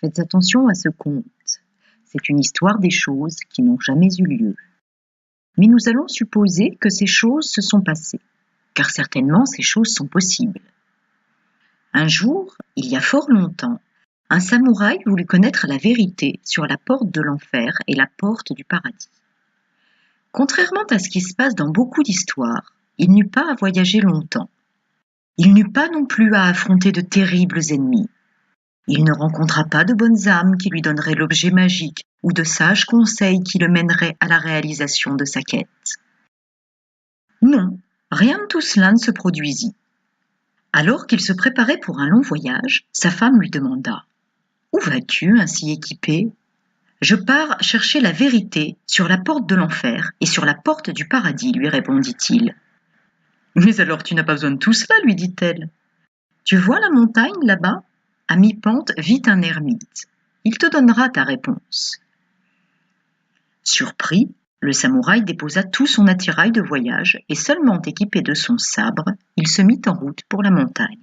Faites attention à ce conte. C'est une histoire des choses qui n'ont jamais eu lieu. Mais nous allons supposer que ces choses se sont passées, car certainement ces choses sont possibles. Un jour, il y a fort longtemps, un samouraï voulut connaître la vérité sur la porte de l'enfer et la porte du paradis. Contrairement à ce qui se passe dans beaucoup d'histoires, il n'eut pas à voyager longtemps. Il n'eut pas non plus à affronter de terribles ennemis. Il ne rencontra pas de bonnes âmes qui lui donneraient l'objet magique ou de sages conseils qui le mèneraient à la réalisation de sa quête. Non, rien de tout cela ne se produisit. Alors qu'il se préparait pour un long voyage, sa femme lui demanda « Où vas-tu ainsi équipé ?»« Je pars chercher la vérité sur la porte de l'enfer et sur la porte du paradis, lui répondit-il. « Mais alors tu n'as pas besoin de tout cela, lui dit-elle. Tu vois la montagne là-bas ? À mi-pente vit un ermite. Il te donnera ta réponse. » Surpris, le samouraï déposa tout son attirail de voyage et seulement équipé de son sabre, il se mit en route pour la montagne.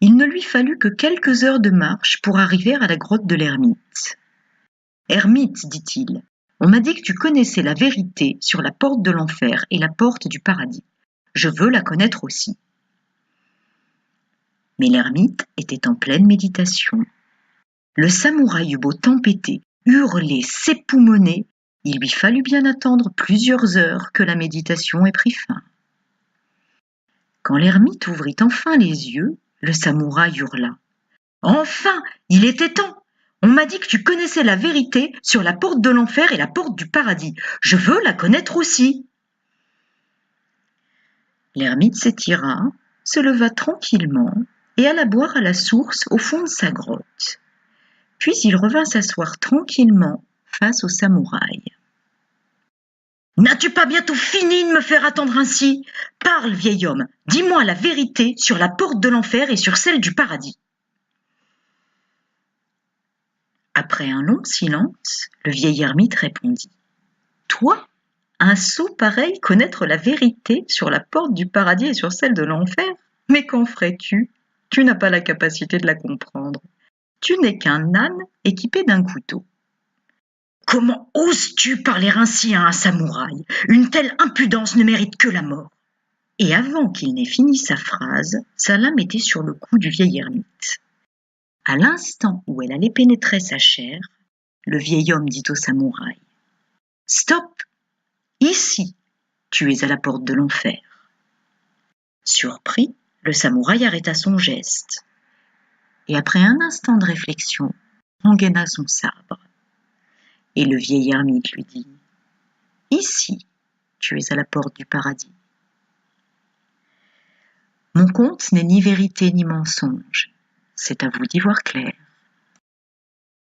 Il ne lui fallut que quelques heures de marche pour arriver à la grotte de l'ermite. « Ermite, dit-il, on m'a dit que tu connaissais la vérité sur la porte de l'enfer et la porte du paradis. Je veux la connaître aussi. » Mais l'ermite était en pleine méditation. Le samouraï eut beau tempêter, hurler, s'époumoner, il lui fallut bien attendre plusieurs heures que la méditation ait pris fin. Quand l'ermite ouvrit enfin les yeux, le samouraï hurla. « Enfin, il était temps! On m'a dit que tu connaissais la vérité sur la porte de l'enfer et la porte du paradis. Je veux la connaître aussi. » L'ermite s'étira, se leva tranquillement et alla boire à la source au fond de sa grotte. Puis il revint s'asseoir tranquillement face au samouraï. « N'as-tu pas bientôt fini de me faire attendre ainsi ? Parle, vieil homme, dis-moi la vérité sur la porte de l'enfer et sur celle du paradis. » Après un long silence, le vieil ermite répondit. « Toi, un sot pareil, connaître la vérité sur la porte du paradis et sur celle de l'enfer ? Mais qu'en ferais-tu ? Tu n'as pas la capacité de la comprendre. Tu n'es qu'un âne équipé d'un couteau. » « Comment oses-tu parler ainsi à un samouraï ? Une telle impudence ne mérite que la mort. » Et avant qu'il n'ait fini sa phrase, sa lame était sur le cou du vieil ermite. À l'instant où elle allait pénétrer sa chair, le vieil homme dit au samouraï « Stop ! Ici, tu es à la porte de l'enfer. » Surpris, le samouraï arrêta son geste et après un instant de réflexion, rengaina son sabre. Et le vieil ermite lui dit « Ici, tu es à la porte du paradis. » Mon conte n'est ni vérité ni mensonge, c'est à vous d'y voir clair.